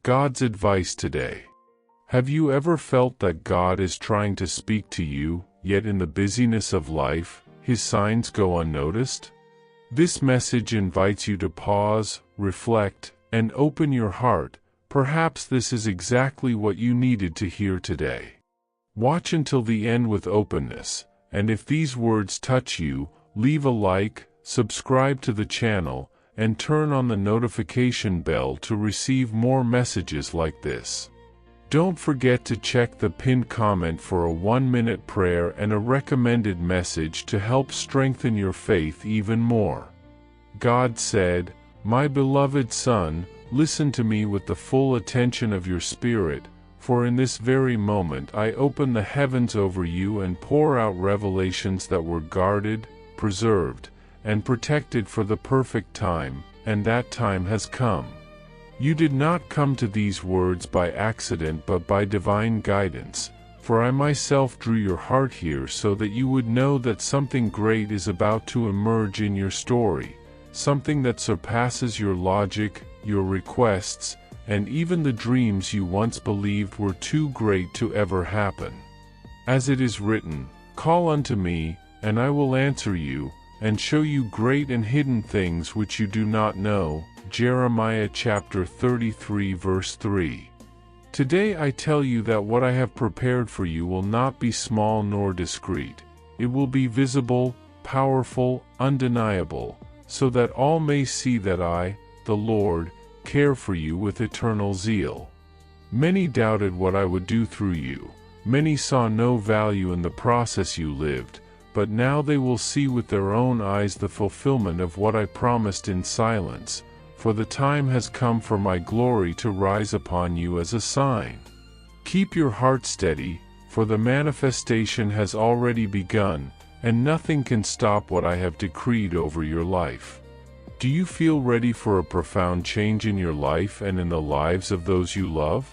God's advice today. Have you ever felt that God is trying to speak to you, yet in the busyness of life, His signs go unnoticed? This message invites you to pause, reflect, and open your heart. Perhaps this is exactly what you needed to hear today. Watch until the end with openness, and if these words touch you, leave a like, subscribe to the channel, and turn on the notification bell to receive more messages like this. Don't forget to check the pinned comment for a 1-minute prayer and a recommended message to help strengthen your faith even more. God said, "My beloved Son, listen to me with the full attention of your spirit, for in this very moment I open the heavens over you and pour out revelations that were guarded, preserved, and protected for the perfect time, and that time has come. You did not come to these words by accident but by divine guidance, for I myself drew your heart here so that you would know that something great is about to emerge in your story, something that surpasses your logic, your requests, and even the dreams you once believed were too great to ever happen. As it is written, 'Call unto me, and I will answer you, and show you great and hidden things which you do not know.' Jeremiah chapter 33 verse 3. Today I tell you that what I have prepared for you will not be small nor discreet. It will be visible, powerful, undeniable, so that all may see that I, the Lord, care for you with eternal zeal. Many doubted what I would do through you. Many saw no value in the process you lived, but now they will see with their own eyes the fulfillment of what I promised in silence, for the time has come for my glory to rise upon you as a sign. Keep your heart steady, for the manifestation has already begun, and nothing can stop what I have decreed over your life. Do you feel ready for a profound change in your life and in the lives of those you love?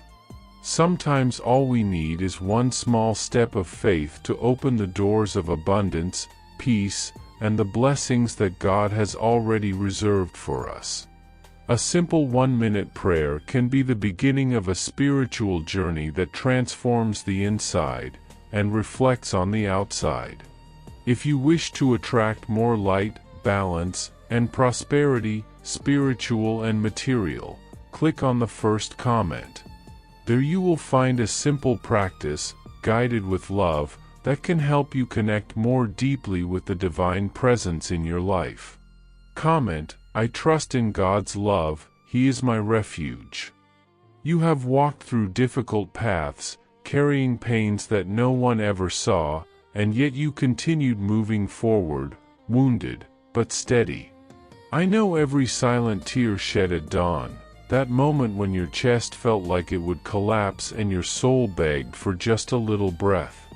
Sometimes all we need is one small step of faith to open the doors of abundance, peace, and the blessings that God has already reserved for us. A simple 1-minute prayer can be the beginning of a spiritual journey that transforms the inside and reflects on the outside. If you wish to attract more light, balance, and prosperity, spiritual and material, click on the first comment. There you will find a simple practice, guided with love, that can help you connect more deeply with the divine presence in your life. Comment, "I trust in God's love, He is my refuge." You have walked through difficult paths, carrying pains that no one ever saw, and yet you continued moving forward, wounded, but steady. I know every silent tear shed at dawn, that moment when your chest felt like it would collapse and your soul begged for just a little breath.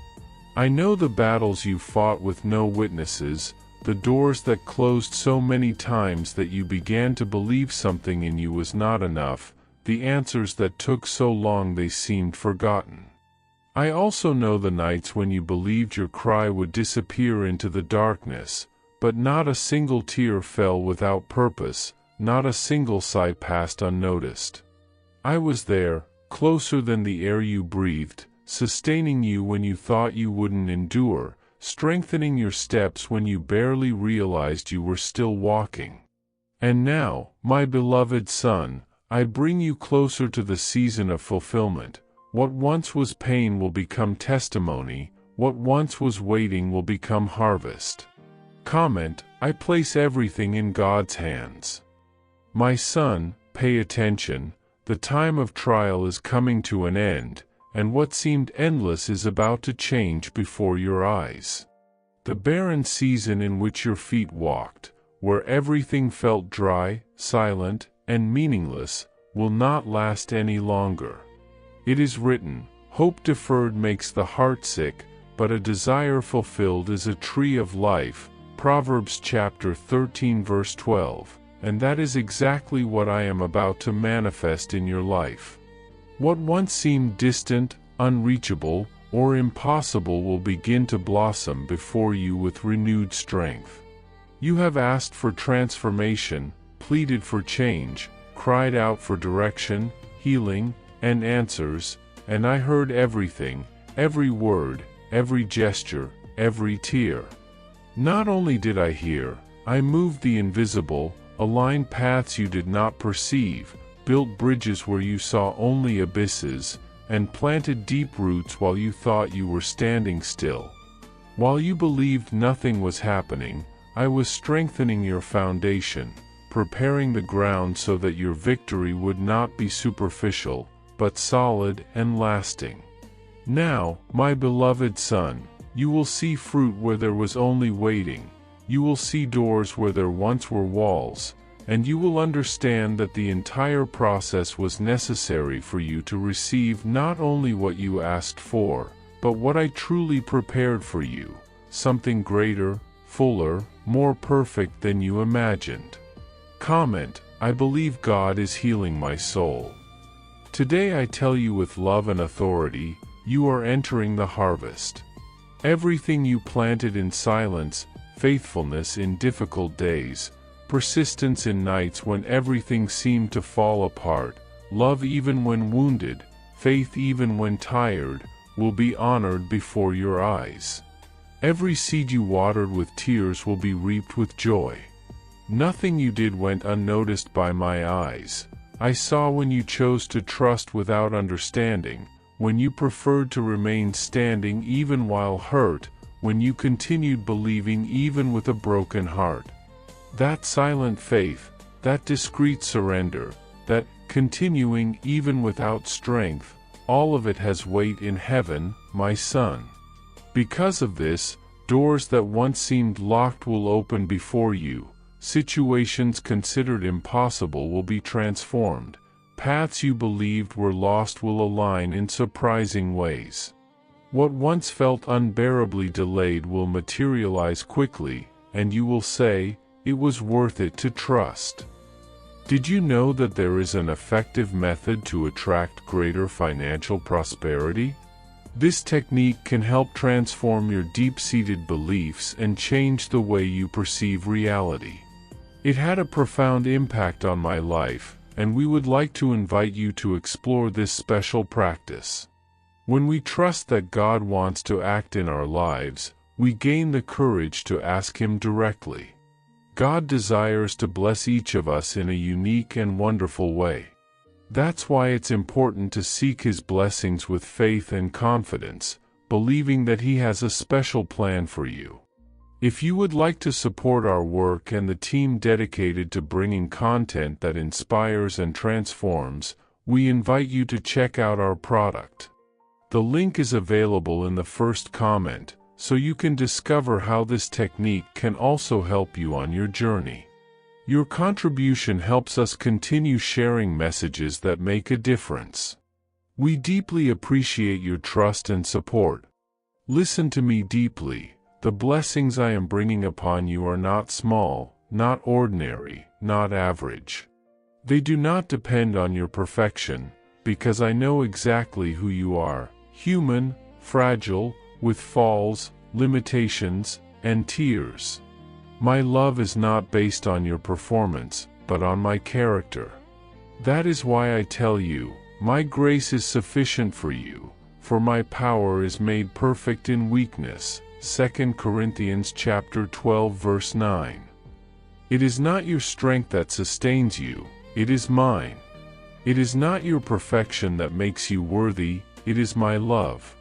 I know the battles you fought with no witnesses, the doors that closed so many times that you began to believe something in you was not enough, the answers that took so long they seemed forgotten. I also know the nights when you believed your cry would disappear into the darkness, but not a single tear fell without purpose, not a single sigh passed unnoticed. I was there, closer than the air you breathed, sustaining you when you thought you wouldn't endure, strengthening your steps when you barely realized you were still walking. And now, my beloved Son, I bring you closer to the season of fulfillment. What once was pain will become testimony, what once was waiting will become harvest. Comment, "I place everything in God's hands." My son, pay attention, the time of trial is coming to an end, and what seemed endless is about to change before your eyes. The barren season in which your feet walked, where everything felt dry, silent, and meaningless, will not last any longer. It is written, "Hope deferred makes the heart sick, but a desire fulfilled is a tree of life." Proverbs chapter 13 verse 12, and that is exactly what I am about to manifest in your life. What once seemed distant, unreachable, or impossible will begin to blossom before you with renewed strength. You have asked for transformation, pleaded for change, cried out for direction, healing, and answers, and I heard everything, every word, every gesture, every tear. Not only did I hear, I moved the invisible, aligned paths you did not perceive, built bridges where you saw only abysses, and planted deep roots while you thought you were standing still. While you believed nothing was happening, I was strengthening your foundation, preparing the ground so that your victory would not be superficial, but solid and lasting. Now, my beloved son, you will see fruit where there was only waiting, you will see doors where there once were walls, and you will understand that the entire process was necessary for you to receive not only what you asked for, but what I truly prepared for you, something greater, fuller, more perfect than you imagined. Comment: I believe God is healing my soul. Today I tell you with love and authority, you are entering the harvest. Everything you planted in silence, faithfulness in difficult days, persistence in nights when everything seemed to fall apart, love even when wounded, faith even when tired, will be honored before your eyes. Every seed you watered with tears will be reaped with joy. Nothing you did went unnoticed by my eyes. I saw when you chose to trust without understanding, when you preferred to remain standing even while hurt, when you continued believing even with a broken heart. That silent faith, that discreet surrender, that continuing even without strength, all of it has weight in heaven, my son. Because of this, doors that once seemed locked will open before you, situations considered impossible will be transformed, paths you believed were lost will align in surprising ways. What once felt unbearably delayed will materialize quickly, and you will say, "It was worth it to trust." Did you know that there is an effective method to attract greater financial prosperity? This technique can help transform your deep-seated beliefs and change the way you perceive reality. It had a profound impact on my life, and we would like to invite you to explore this special practice. When we trust that God wants to act in our lives, we gain the courage to ask Him directly. God desires to bless each of us in a unique and wonderful way. That's why it's important to seek His blessings with faith and confidence, believing that He has a special plan for you. If you would like to support our work and the team dedicated to bringing content that inspires and transforms, we invite you to check out our product. The link is available in the first comment, so you can discover how this technique can also help you on your journey. Your contribution helps us continue sharing messages that make a difference. We deeply appreciate your trust and support. Listen to me deeply. The blessings I am bringing upon you are not small, not ordinary, not average. They do not depend on your perfection, because I know exactly who you are, human, fragile, with falls, limitations, and tears. My love is not based on your performance, but on my character. That is why I tell you, my grace is sufficient for you, for my power is made perfect in weakness. 2 Corinthians chapter 12 verse 9. It is not your strength that sustains you, it is mine. It is not your perfection that makes you worthy, it is my love.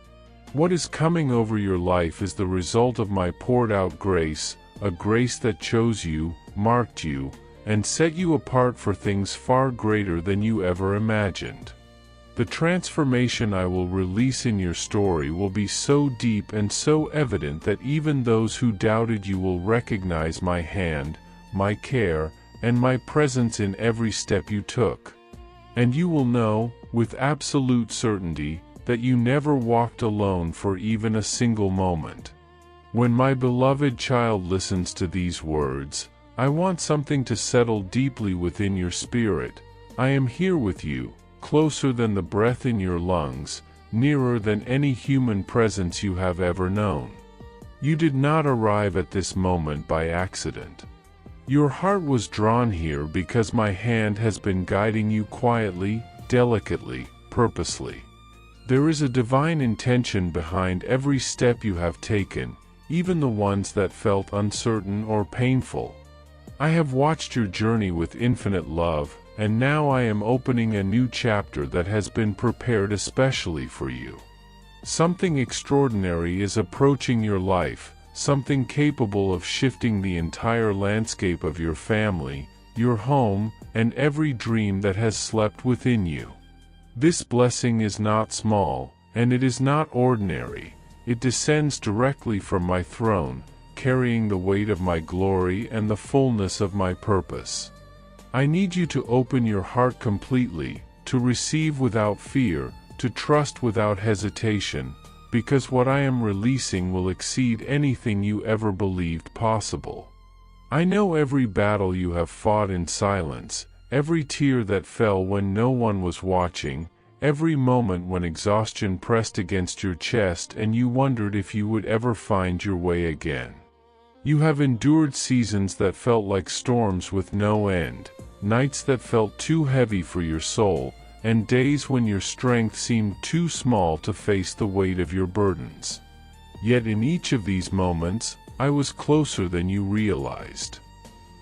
What is coming over your life is the result of my poured out grace, a grace that chose you, marked you, and set you apart for things far greater than you ever imagined. The transformation I will release in your story will be so deep and so evident that even those who doubted you will recognize my hand, my care, and my presence in every step you took. And you will know, with absolute certainty, that you never walked alone for even a single moment. When my beloved child listens to these words, I want something to settle deeply within your spirit. I am here with you, closer than the breath in your lungs, nearer than any human presence you have ever known. You did not arrive at this moment by accident. Your heart was drawn here because my hand has been guiding you quietly, delicately, purposely. There is a divine intention behind every step you have taken, even the ones that felt uncertain or painful. I have watched your journey with infinite love, and now I am opening a new chapter that has been prepared especially for you. Something extraordinary is approaching your life, something capable of shifting the entire landscape of your family, your home, and every dream that has slept within you. This blessing is not small, and it is not ordinary. It descends directly from my throne, carrying the weight of my glory and the fullness of my purpose. I need you to open your heart completely, to receive without fear, to trust without hesitation, because what I am releasing will exceed anything you ever believed possible. I know every battle you have fought in silence, every tear that fell when no one was watching, every moment when exhaustion pressed against your chest and you wondered if you would ever find your way again. You have endured seasons that felt like storms with no end, nights that felt too heavy for your soul, and days when your strength seemed too small to face the weight of your burdens. Yet in each of these moments, I was closer than you realized.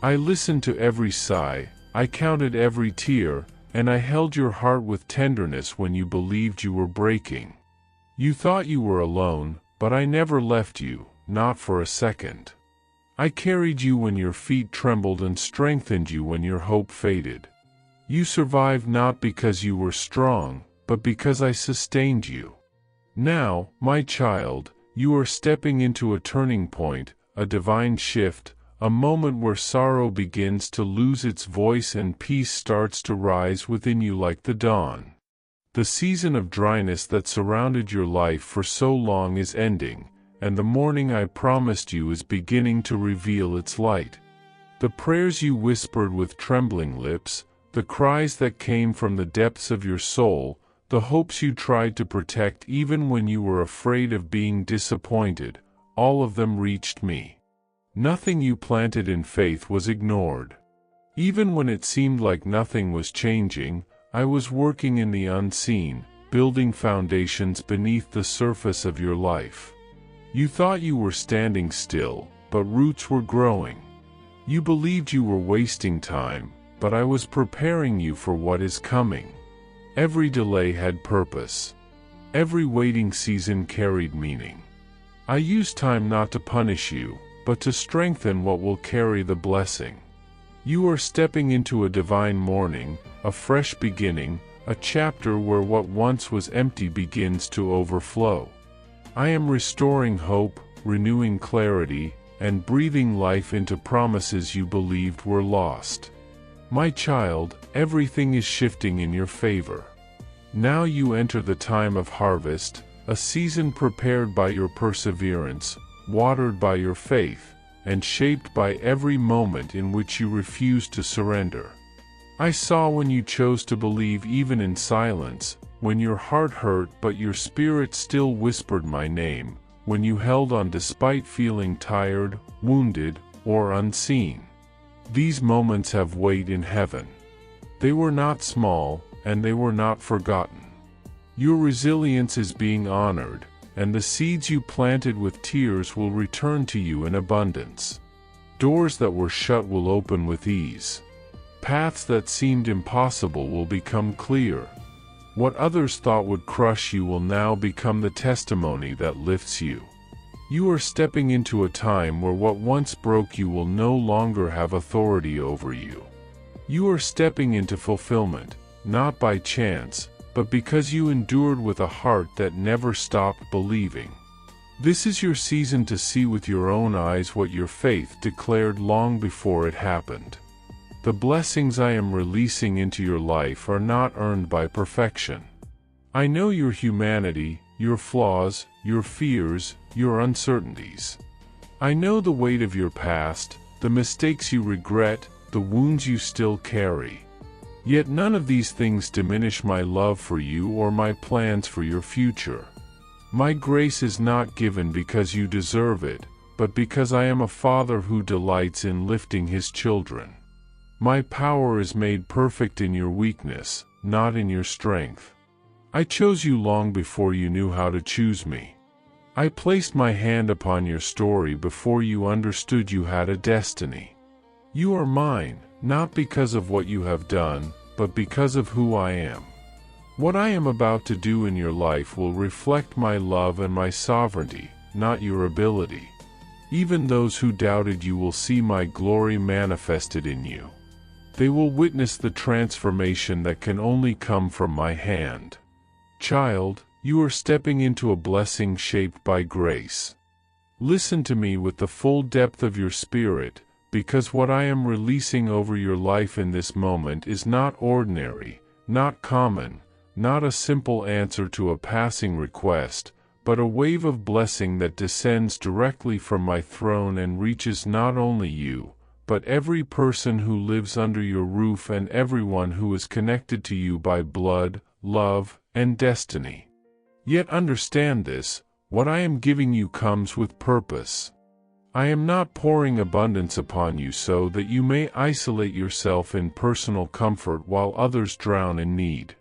I listened to every sigh, I counted every tear, and I held your heart with tenderness when you believed you were breaking. You thought you were alone, but I never left you, not for a second. I carried you when your feet trembled and strengthened you when your hope faded. You survived not because you were strong, but because I sustained you. Now, my child, you are stepping into a turning point, a divine shift, a moment where sorrow begins to lose its voice and peace starts to rise within you like the dawn. The season of dryness that surrounded your life for so long is ending, and the morning I promised you is beginning to reveal its light. The prayers you whispered with trembling lips, the cries that came from the depths of your soul, the hopes you tried to protect even when you were afraid of being disappointed, all of them reached me. Nothing you planted in faith was ignored. Even when it seemed like nothing was changing, I was working in the unseen, building foundations beneath the surface of your life. You thought you were standing still, but roots were growing. You believed you were wasting time, but I was preparing you for what is coming. Every delay had purpose. Every waiting season carried meaning. I used time not to punish you, but to strengthen what will carry the blessing. You are stepping into a divine morning, a fresh beginning, a chapter where what once was empty begins to overflow. I am restoring hope, renewing clarity, and breathing life into promises you believed were lost. My child, everything is shifting in your favor. Now you enter the time of harvest, a season prepared by your perseverance, watered by your faith, and shaped by every moment in which you refused to surrender. I saw when you chose to believe even in silence, when your heart hurt but your spirit still whispered my name, when you held on despite feeling tired, wounded, or unseen. These moments have weight in heaven. They were not small, and they were not forgotten. Your resilience is being honored, and the seeds you planted with tears will return to you in abundance. Doors that were shut will open with ease. Paths that seemed impossible will become clear. What others thought would crush you will now become the testimony that lifts you. You are stepping into a time where what once broke you will no longer have authority over you. You are stepping into fulfillment, not by chance, but because you endured with a heart that never stopped believing. This is your season to see with your own eyes what your faith declared long before it happened. The blessings I am releasing into your life are not earned by perfection. I know your humanity, your flaws, your fears, your uncertainties. I know the weight of your past, the mistakes you regret, the wounds you still carry. Yet none of these things diminish my love for you or my plans for your future. My grace is not given because you deserve it, but because I am a father who delights in lifting his children. My power is made perfect in your weakness, not in your strength. I chose you long before you knew how to choose me. I placed my hand upon your story before you understood you had a destiny. You are mine, not because of what you have done, but because of who I am. What I am about to do in your life will reflect my love and my sovereignty, not your ability. Even those who doubted you will see my glory manifested in you. They will witness the transformation that can only come from my hand. Child, you are stepping into a blessing shaped by grace. Listen to me with the full depth of your spirit, because what I am releasing over your life in this moment is not ordinary, not common, not a simple answer to a passing request, but a wave of blessing that descends directly from my throne and reaches not only you, but every person who lives under your roof and everyone who is connected to you by blood, love, and destiny. Yet understand this, what I am giving you comes with purpose. I am not pouring abundance upon you so that you may isolate yourself in personal comfort while others drown in need.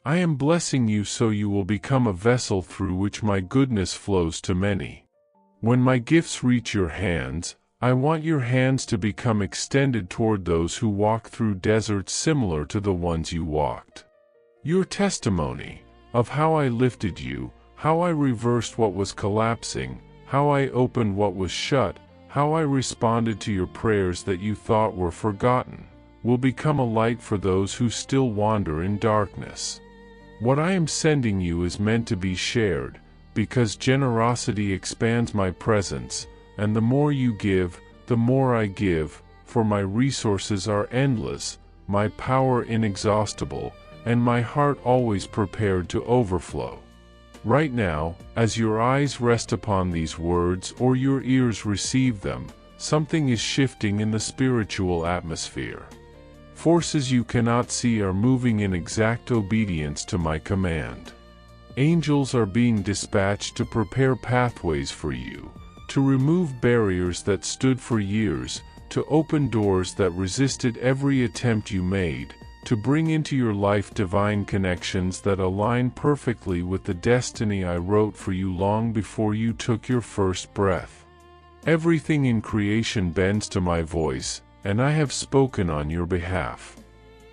I am blessing you so you will become a vessel through which my goodness flows to many. When my gifts reach your hands, I want your hands to become extended toward those who walk through deserts similar to the ones you walked. Your testimony of how I lifted you, how I reversed what was collapsing, how I opened what was shut, how I responded to your prayers that you thought were forgotten, will become a light for those who still wander in darkness. What I am sending you is meant to be shared, because generosity expands my presence, and the more you give, the more I give, for my resources are endless, my power inexhaustible, and my heart always prepared to overflow. Right now, as your eyes rest upon these words or your ears receive them, something is shifting in the spiritual atmosphere. Forces you cannot see are moving in exact obedience to my command. Angels are being dispatched to prepare pathways for you, to remove barriers that stood for years, to open doors that resisted every attempt you made, to bring into your life divine connections that align perfectly with the destiny I wrote for you long before you took your first breath. Everything in creation bends to my voice, and I have spoken on your behalf.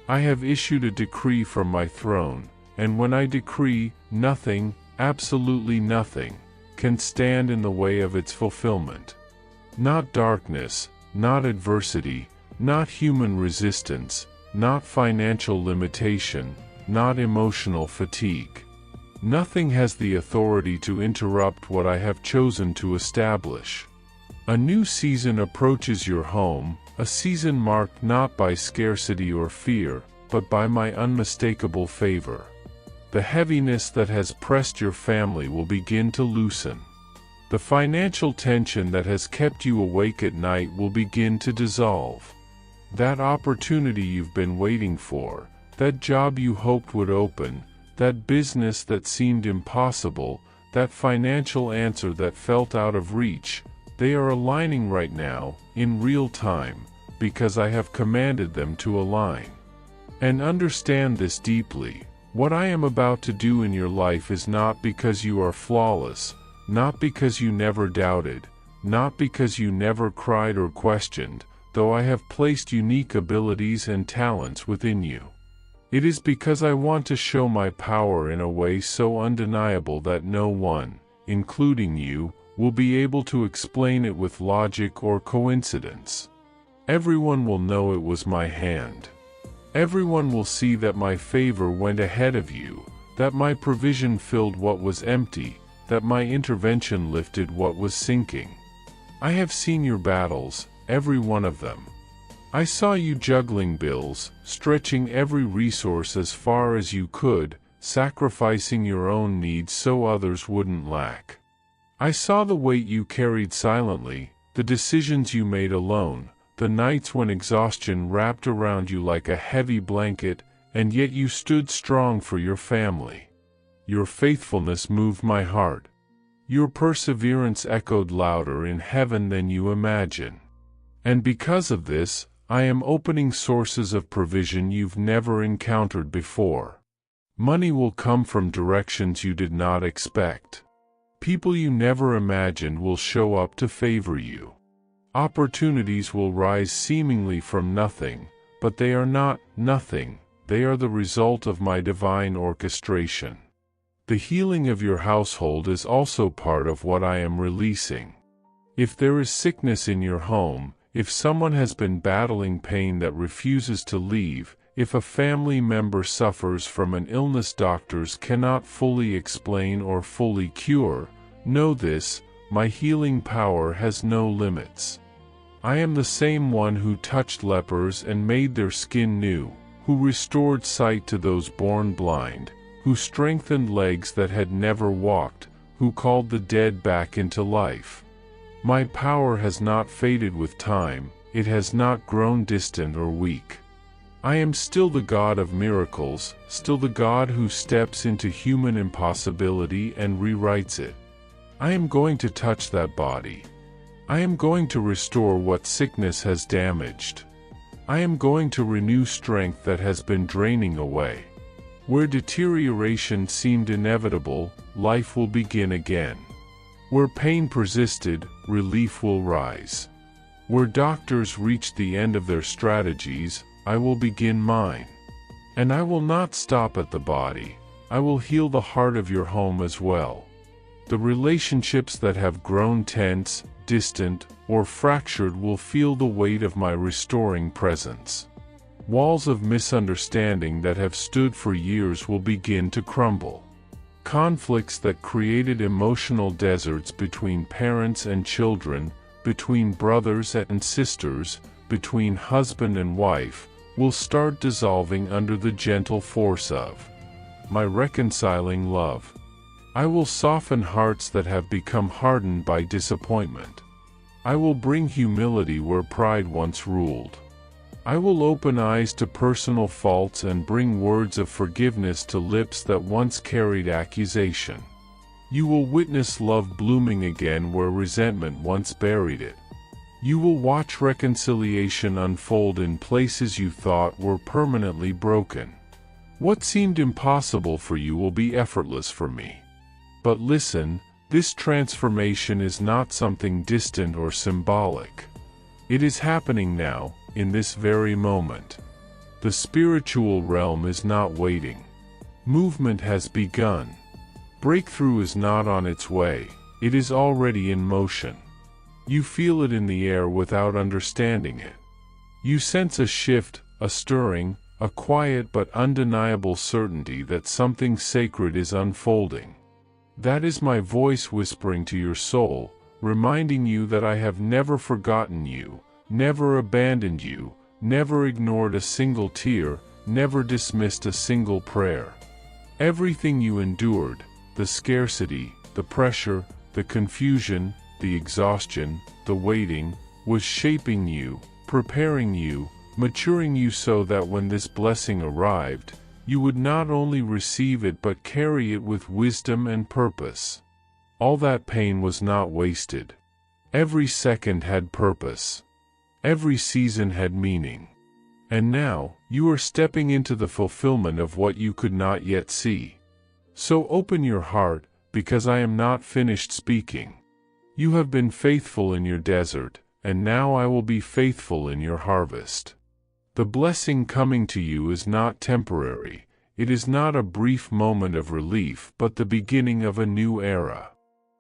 I have issued a decree from my throne, and when I decree, nothing, absolutely nothing, can stand in the way of its fulfillment. Not darkness, not adversity, not human resistance, not financial limitation, not emotional fatigue. Nothing has the authority to interrupt what I have chosen to establish. A new season approaches your home, a season marked not by scarcity or fear, but by my unmistakable favor. The heaviness that has pressed your family will begin to loosen. The financial tension that has kept you awake at night will begin to dissolve. That opportunity you've been waiting for, that job you hoped would open, that business that seemed impossible, that financial answer that felt out of reach, they are aligning right now, in real time, because I have commanded them to align. And understand this deeply, what I am about to do in your life is not because you are flawless, not because you never doubted, not because you never cried or questioned, though I have placed unique abilities and talents within you. It is because I want to show my power in a way so undeniable that no one, including you, will be able to explain it with logic or coincidence. Everyone will know it was my hand. Everyone will see that my favor went ahead of you, that my provision filled what was empty, that my intervention lifted what was sinking. I have seen your battles, every one of them. I saw you juggling bills, stretching every resource as far as you could, sacrificing your own needs so others wouldn't lack. I saw the weight you carried silently, the decisions you made alone, the nights when exhaustion wrapped around you like a heavy blanket, and yet you stood strong for your family. Your faithfulness moved my heart. Your perseverance echoed louder in heaven than you imagine. And because of this, I am opening sources of provision you've never encountered before. Money will come from directions you did not expect. People you never imagined will show up to favor you. Opportunities will rise seemingly from nothing, but they are not nothing, they are the result of my divine orchestration. The healing of your household is also part of what I am releasing. If there is sickness in your home, if someone has been battling pain that refuses to leave, if a family member suffers from an illness doctors cannot fully explain or fully cure, know this: my healing power has no limits. I am the same one who touched lepers and made their skin new, who restored sight to those born blind, who strengthened legs that had never walked, who called the dead back into life. My power has not faded with time, it has not grown distant or weak. I am still the God of miracles, still the God who steps into human impossibility and rewrites it. I am going to touch that body. I am going to restore what sickness has damaged. I am going to renew strength that has been draining away. Where deterioration seemed inevitable, life will begin again. Where pain persisted, relief will rise. Where doctors reached the end of their strategies, I will begin mine. And I will not stop at the body, I will heal the heart of your home as well. The relationships that have grown tense, distant, or fractured will feel the weight of my restoring presence. Walls of misunderstanding that have stood for years will begin to crumble. Conflicts that created emotional deserts between parents and children, between brothers and sisters, between husband and wife, will start dissolving under the gentle force of my reconciling love. I will soften hearts that have become hardened by disappointment. I will bring humility where pride once ruled. I will open eyes to personal faults and bring words of forgiveness to lips that once carried accusation. You will witness love blooming again where resentment once buried it. You will watch reconciliation unfold in places you thought were permanently broken. What seemed impossible for you will be effortless for me. But listen, this transformation is not something distant or symbolic. It is happening now, in this very moment. The spiritual realm is not waiting. Movement has begun. Breakthrough is not on its way, it is already in motion. You feel it in the air without understanding it. You sense a shift, a stirring, a quiet but undeniable certainty that something sacred is unfolding. That is my voice whispering to your soul, reminding you that I have never forgotten you, never abandoned you, never ignored a single tear, never dismissed a single prayer. Everything you endured, the scarcity, the pressure, the confusion, the exhaustion, the waiting, was shaping you, preparing you, maturing you so that when this blessing arrived, you would not only receive it but carry it with wisdom and purpose. All that pain was not wasted. Every second had purpose. Every season had meaning. And now, you are stepping into the fulfillment of what you could not yet see. So open your heart, because I am not finished speaking. You have been faithful in your desert, and now I will be faithful in your harvest. The blessing coming to you is not temporary, it is not a brief moment of relief but the beginning of a new era.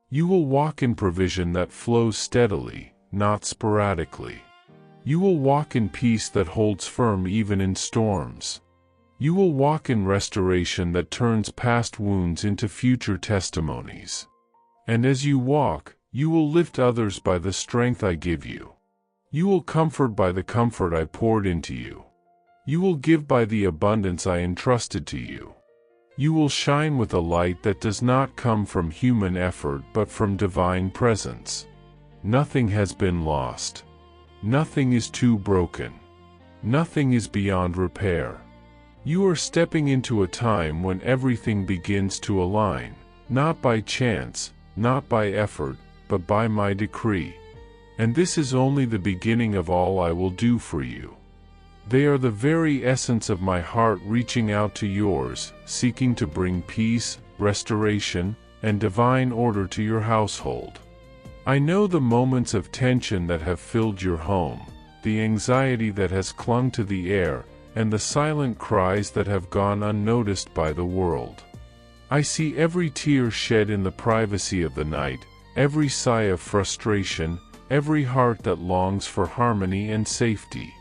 You will walk in provision that flows steadily, not sporadically. You will walk in peace that holds firm even in storms. You will walk in restoration that turns past wounds into future testimonies. And as you walk, you will lift others by the strength I give you. You will comfort by the comfort I poured into you. You will give by the abundance I entrusted to you. You will shine with a light that does not come from human effort but from divine presence. Nothing has been lost. Nothing is too broken. Nothing is beyond repair. You are stepping into a time when everything begins to align, not by chance, not by effort, but by my decree. And this is only the beginning of all I will do for you. They are the very essence of my heart reaching out to yours, seeking to bring peace, restoration, and divine order to your household. I know the moments of tension that have filled your home, the anxiety that has clung to the air, and the silent cries that have gone unnoticed by the world. I see every tear shed in the privacy of the night, every sigh of frustration, every heart that longs for harmony and safety.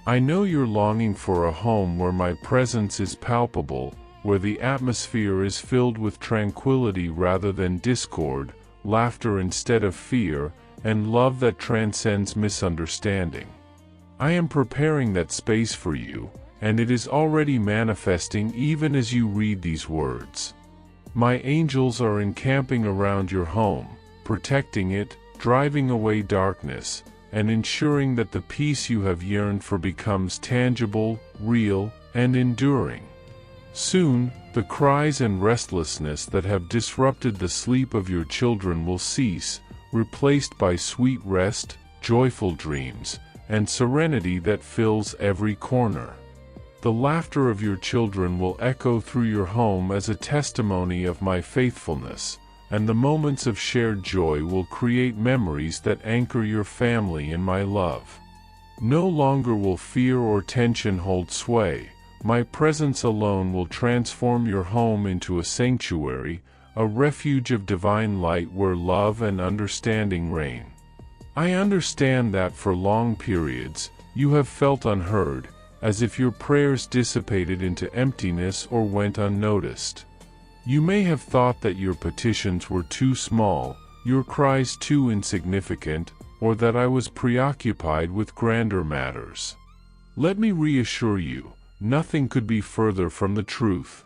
I know you're longing for a home where my presence is palpable, where the atmosphere is filled with tranquility rather than discord, laughter instead of fear, and love that transcends misunderstanding. I am preparing that space for you, and it is already manifesting even as you read these words. My angels are encamping around your home, protecting it, driving away darkness, and ensuring that the peace you have yearned for becomes tangible, real, and enduring. Soon, the cries and restlessness that have disrupted the sleep of your children will cease, replaced by sweet rest, joyful dreams, and serenity that fills every corner. The laughter of your children will echo through your home as a testimony of my faithfulness, and the moments of shared joy will create memories that anchor your family in my love. No longer will fear or tension hold sway. My presence alone will transform your home into a sanctuary, a refuge of divine light where love and understanding reign. I understand that for long periods, you have felt unheard, as if your prayers dissipated into emptiness or went unnoticed. You may have thought that your petitions were too small, your cries too insignificant, or that I was preoccupied with grander matters. Let me reassure you, nothing could be further from the truth.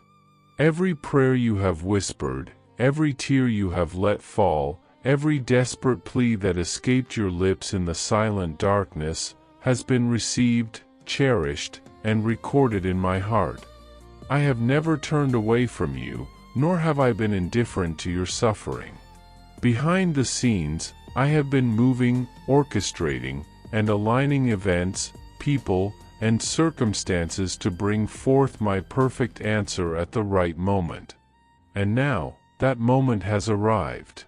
Every prayer you have whispered, every tear you have let fall, every desperate plea that escaped your lips in the silent darkness, has been received, cherished, and recorded in my heart. I have never turned away from you, nor have I been indifferent to your suffering. Behind the scenes, I have been moving, orchestrating, and aligning events, people, and circumstances to bring forth my perfect answer at the right moment. And now, that moment has arrived.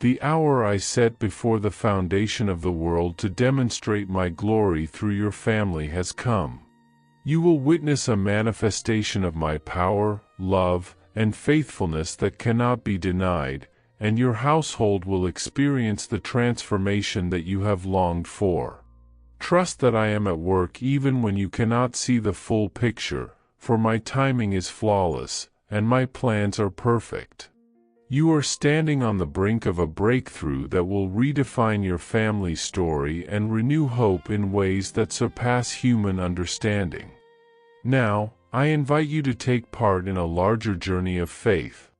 The hour I set before the foundation of the world to demonstrate my glory through your family has come. You will witness a manifestation of my power, love, and faithfulness that cannot be denied, and your household will experience the transformation that you have longed for. Trust that I am at work even when you cannot see the full picture, for my timing is flawless, and my plans are perfect. You are standing on the brink of a breakthrough that will redefine your family's story and renew hope in ways that surpass human understanding. Now, I invite you to take part in a larger journey of faith.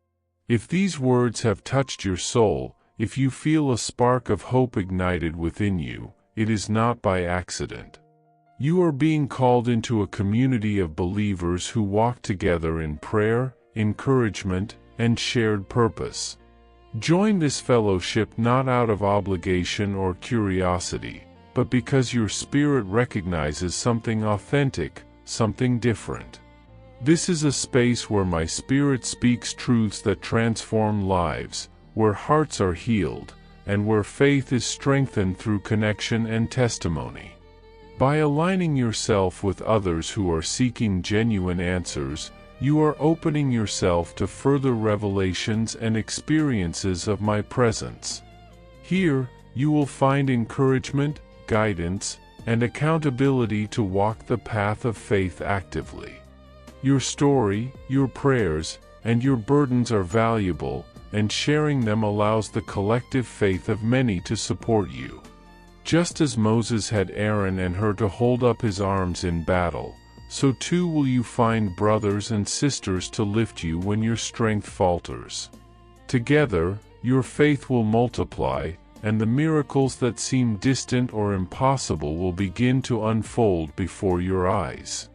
If these words have touched your soul, if you feel a spark of hope ignited within you, it is not by accident. You are being called into a community of believers who walk together in prayer, encouragement, and shared purpose. Join this fellowship not out of obligation or curiosity, but because your spirit recognizes something authentic, something different. This is a space where my spirit speaks truths that transform lives, where hearts are healed, and where faith is strengthened through connection and testimony. By aligning yourself with others who are seeking genuine answers, you are opening yourself to further revelations and experiences of my presence. Here, you will find encouragement, guidance, and accountability to walk the path of faith actively. Your story, your prayers, and your burdens are valuable, and sharing them allows the collective faith of many to support you. Just as Moses had Aaron and Hur to hold up his arms in battle, so too will you find brothers and sisters to lift you when your strength falters. Together, your faith will multiply, and the miracles that seem distant or impossible will begin to unfold before your eyes.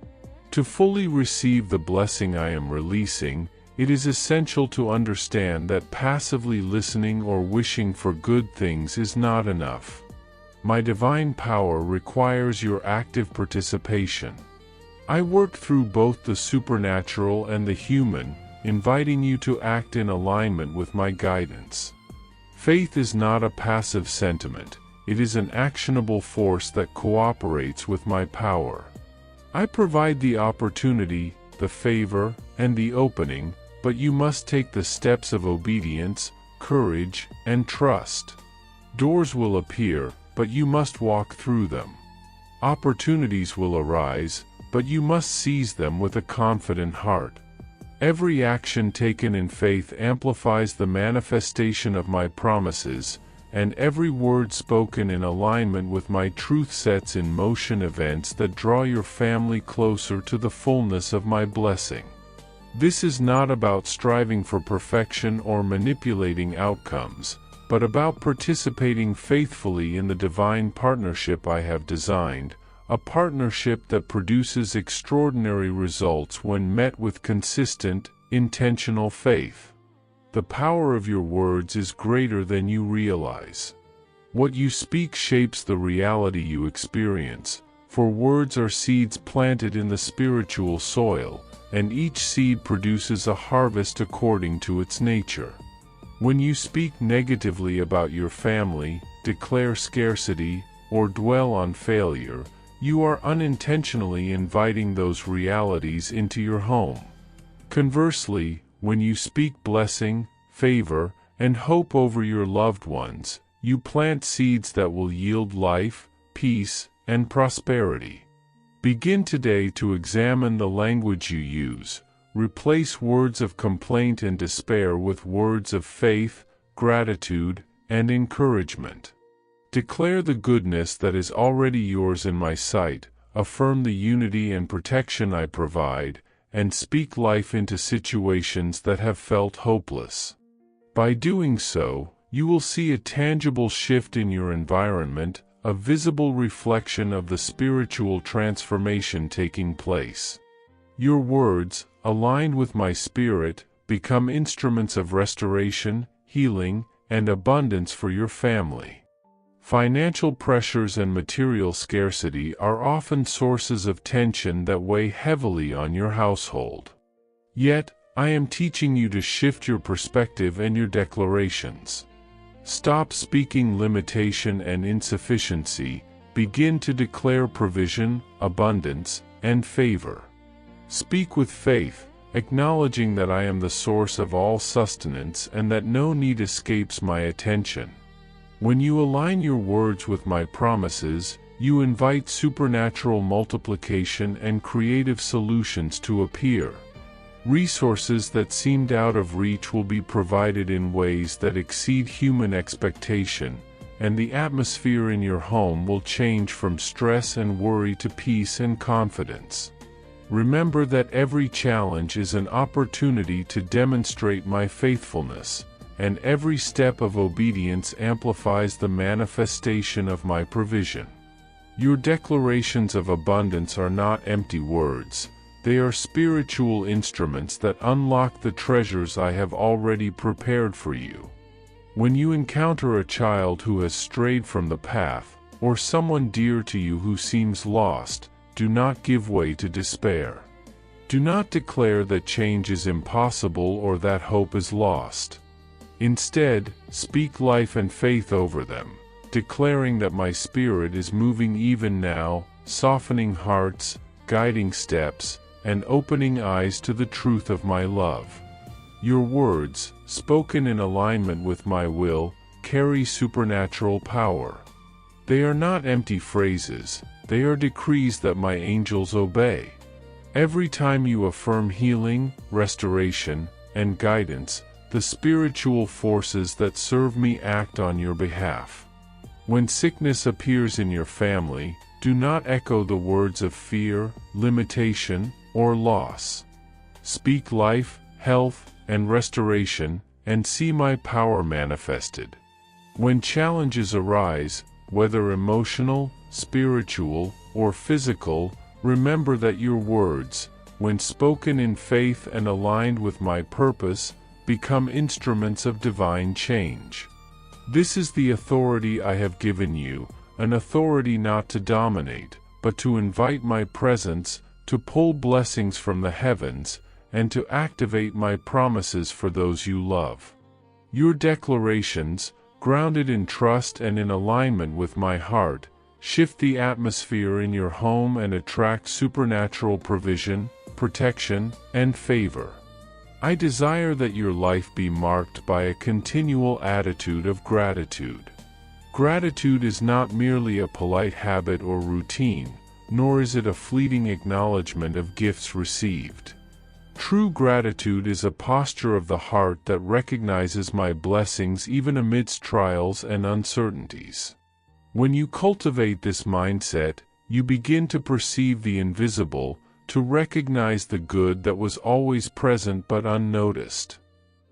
To fully receive the blessing I am releasing, it is essential to understand that passively listening or wishing for good things is not enough. my divine power requires your active participation. I work through both the supernatural and the human, inviting you to act in alignment with my guidance. Faith is not a passive sentiment, it is an actionable force that cooperates with my power. I provide the opportunity, the favor, and the opening, but you must take the steps of obedience, courage, and trust. Doors will appear, but you must walk through them. Opportunities will arise, but you must seize them with a confident heart. Every action taken in faith amplifies the manifestation of my promises, and every word spoken in alignment with my truth sets in motion events that draw your family closer to the fullness of my blessing. This is not about striving for perfection or manipulating outcomes, but about participating faithfully in the divine partnership I have designed, a partnership that produces extraordinary results when met with consistent, intentional faith. The power of your words is greater than you realize. What you speak shapes the reality you experience, for words are seeds planted in the spiritual soil, and each seed produces a harvest according to its nature. When you speak negatively about your family, declare scarcity, or dwell on failure, you are unintentionally inviting those realities into your home. Conversely, when you speak blessing, favor, and hope over your loved ones, you plant seeds that will yield life, peace, and prosperity. Begin today to examine the language you use. Replace words of complaint and despair with words of faith, gratitude, and encouragement. Declare the goodness that is already yours in my sight, affirm the unity and protection I provide, and speak life into situations that have felt hopeless. By doing so, you will see a tangible shift in your environment, a visible reflection of the spiritual transformation taking place. Your words, aligned with my spirit, become instruments of restoration, healing, and abundance for your family. Financial pressures and material scarcity are often sources of tension that weigh heavily on your household. Yet, I am teaching you to shift your perspective and your declarations. Stop speaking limitation and insufficiency, begin to declare provision, abundance, and favor. Speak with faith, acknowledging that I am the source of all sustenance and that no need escapes my attention. When you align your words with my promises, you invite supernatural multiplication and creative solutions to appear. Resources that seemed out of reach will be provided in ways that exceed human expectation, and the atmosphere in your home will change from stress and worry to peace and confidence. Remember that every challenge is an opportunity to demonstrate my faithfulness, and every step of obedience amplifies the manifestation of my provision. Your declarations of abundance are not empty words. They are spiritual instruments that unlock the treasures I have already prepared for you. When you encounter a child who has strayed from the path, or someone dear to you who seems lost, do not give way to despair. Do not declare that change is impossible or that hope is lost. Instead, speak life and faith over them, declaring that my spirit is moving even now, softening hearts, guiding steps, and opening eyes to the truth of my love. Your words, spoken in alignment with my will, carry supernatural power. They are not empty phrases, they are decrees that my angels obey. Every time you affirm healing, restoration, and guidance, the spiritual forces that serve me act on your behalf. When sickness appears in your family, do not echo the words of fear, limitation, or loss. Speak life, health, and restoration, and see my power manifested. When challenges arise, whether emotional, spiritual, or physical, remember that your words, when spoken in faith and aligned with my purpose, become instruments of divine change. This is the authority I have given you, an authority not to dominate, but to invite my presence, to pull blessings from the heavens, and to activate my promises for those you love. Your declarations, grounded in trust and in alignment with my heart, shift the atmosphere in your home and attract supernatural provision, protection, and favor. I desire that your life be marked by a continual attitude of gratitude. Gratitude is not merely a polite habit or routine, nor is it a fleeting acknowledgement of gifts received. True gratitude is a posture of the heart that recognizes my blessings even amidst trials and uncertainties. When you cultivate this mindset, you begin to perceive the invisible, to recognize the good that was always present but unnoticed.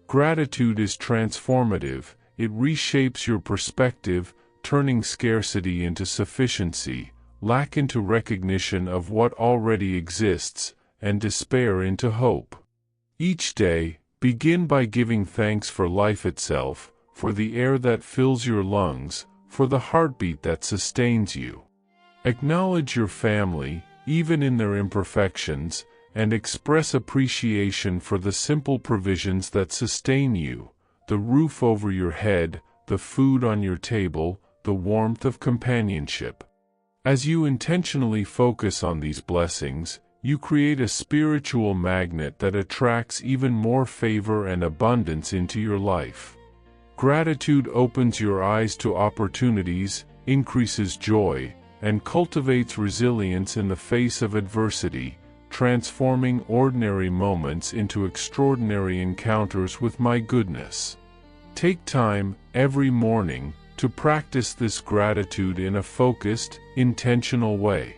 Gratitude is transformative. It reshapes your perspective, turning scarcity into sufficiency, lack into recognition of what already exists, and despair into hope. Each day, begin by giving thanks for life itself, for the air that fills your lungs, for the heartbeat that sustains you. Acknowledge your family, even in their imperfections, and express appreciation for the simple provisions that sustain you, the roof over your head, the food on your table, the warmth of companionship. As you intentionally focus on these blessings, you create a spiritual magnet that attracts even more favor and abundance into your life. Gratitude opens your eyes to opportunities, increases joy, and cultivates resilience in the face of adversity, transforming ordinary moments into extraordinary encounters with my goodness. Take time, every morning, to practice this gratitude in a focused, intentional way.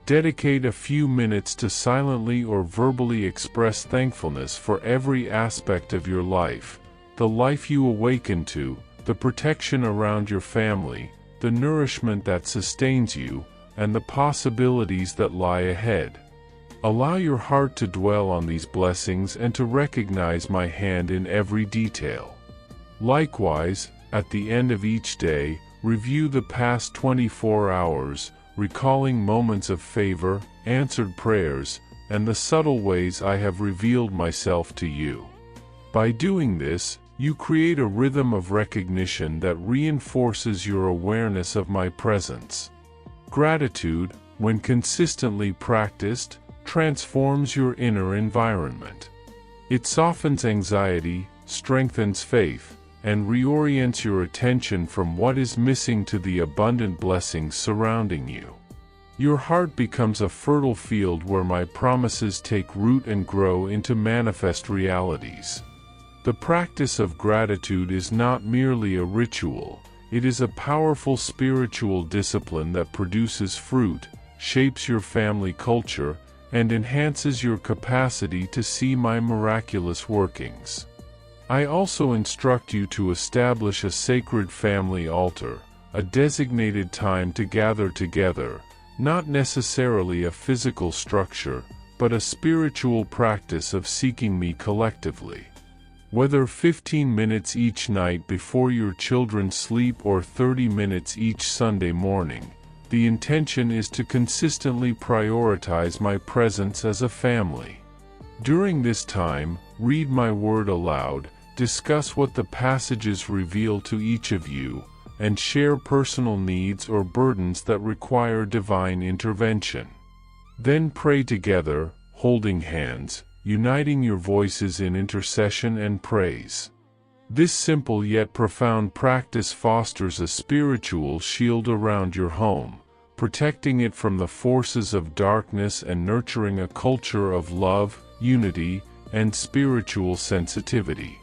Dedicate a few minutes to silently or verbally express thankfulness for every aspect of your life, the life you awaken to, the protection around your family, the nourishment that sustains you, and the possibilities that lie ahead. Allow your heart to dwell on these blessings and to recognize my hand in every detail. Likewise, at the end of each day, review the past 24 hours, recalling moments of favor, answered prayers, and the subtle ways I have revealed myself to you. By doing this, you create a rhythm of recognition that reinforces your awareness of my presence. Gratitude, when consistently practiced, transforms your inner environment. It softens anxiety, strengthens faith, and reorients your attention from what is missing to the abundant blessings surrounding you. Your heart becomes a fertile field where my promises take root and grow into manifest realities. The practice of gratitude is not merely a ritual, it is a powerful spiritual discipline that produces fruit, shapes your family culture, and enhances your capacity to see my miraculous workings. I also instruct you to establish a sacred family altar, a designated time to gather together, not necessarily a physical structure, but a spiritual practice of seeking me collectively. Whether 15 minutes each night before your children sleep or 30 minutes each Sunday morning, the intention is to consistently prioritize my presence as a family. During this time, read my word aloud, discuss what the passages reveal to each of you, and share personal needs or burdens that require divine intervention. Then pray together, holding hands, uniting your voices in intercession and praise. This simple yet profound practice fosters a spiritual shield around your home, protecting it from the forces of darkness and nurturing a culture of love, unity, and spiritual sensitivity.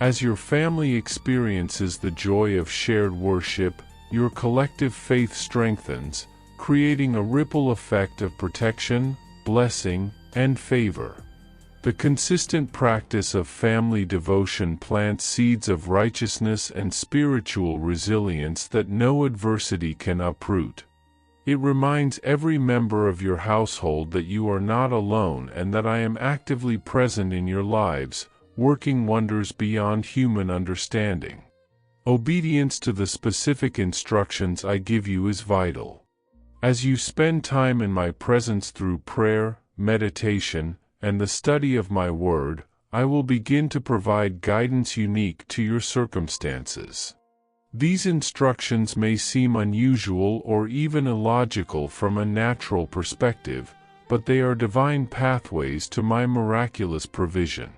As your family experiences the joy of shared worship, your collective faith strengthens, creating a ripple effect of protection, blessing, and favor. The consistent practice of family devotion plants seeds of righteousness and spiritual resilience that no adversity can uproot. It reminds every member of your household that you are not alone and that I am actively present in your lives, working wonders beyond human understanding. Obedience to the specific instructions I give you is vital. As you spend time in my presence through prayer, meditation, and the study of my word, I will begin to provide guidance unique to your circumstances. These instructions may seem unusual or even illogical from a natural perspective, but they are divine pathways to my miraculous provision.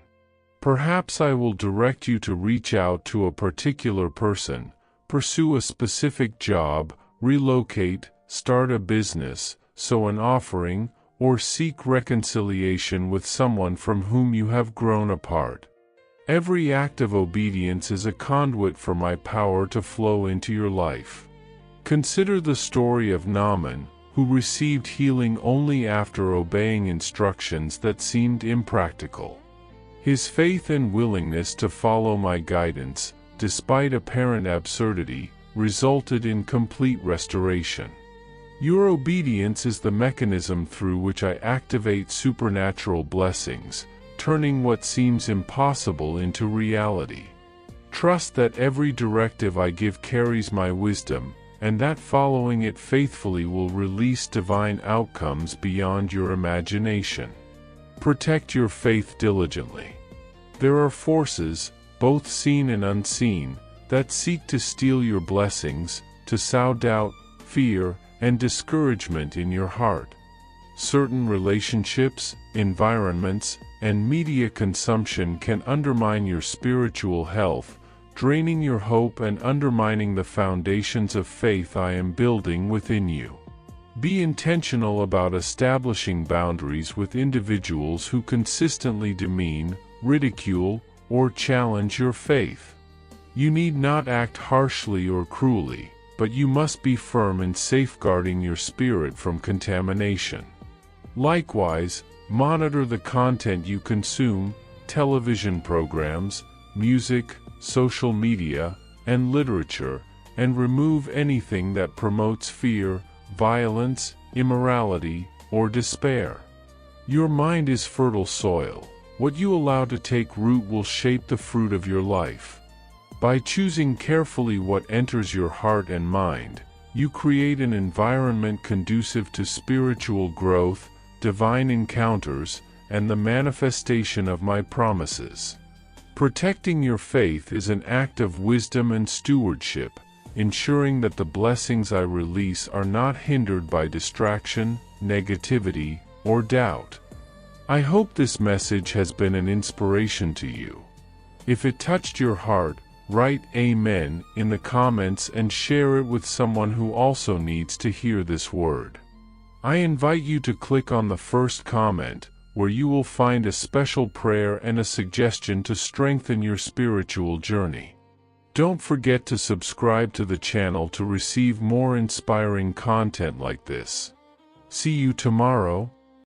Perhaps I will direct you to reach out to a particular person, pursue a specific job, relocate, start a business, sow an offering, or seek reconciliation with someone from whom you have grown apart. Every act of obedience is a conduit for my power to flow into your life. Consider the story of Naaman, who received healing only after obeying instructions that seemed impractical. His faith and willingness to follow my guidance, despite apparent absurdity, resulted in complete restoration. Your obedience is the mechanism through which I activate supernatural blessings, turning what seems impossible into reality. Trust that every directive I give carries my wisdom, and that following it faithfully will release divine outcomes beyond your imagination. Protect your faith diligently. There are forces, both seen and unseen, that seek to steal your blessings, to sow doubt, fear, and discouragement in your heart. Certain relationships, environments, and media consumption can undermine your spiritual health, draining your hope and undermining the foundations of faith I am building within you. Be intentional about establishing boundaries with individuals who consistently demean, ridicule, or challenge your faith. You need not act harshly or cruelly, but you must be firm in safeguarding your spirit from contamination. Likewise, monitor the content you consume, television programs, music, social media, and literature, and remove anything that promotes fear, violence, immorality, or despair. Your mind is fertile soil. What you allow to take root will shape the fruit of your life. By choosing carefully what enters your heart and mind, you create an environment conducive to spiritual growth, divine encounters, and the manifestation of my promises. Protecting your faith is an act of wisdom and stewardship, ensuring that the blessings I release are not hindered by distraction, negativity, or doubt. I hope this message has been an inspiration to you. If it touched your heart, write Amen in the comments and share it with someone who also needs to hear this word. I invite you to click on the first comment, where you will find a special prayer and a suggestion to strengthen your spiritual journey. Don't forget to subscribe to the channel to receive more inspiring content like this. See you tomorrow.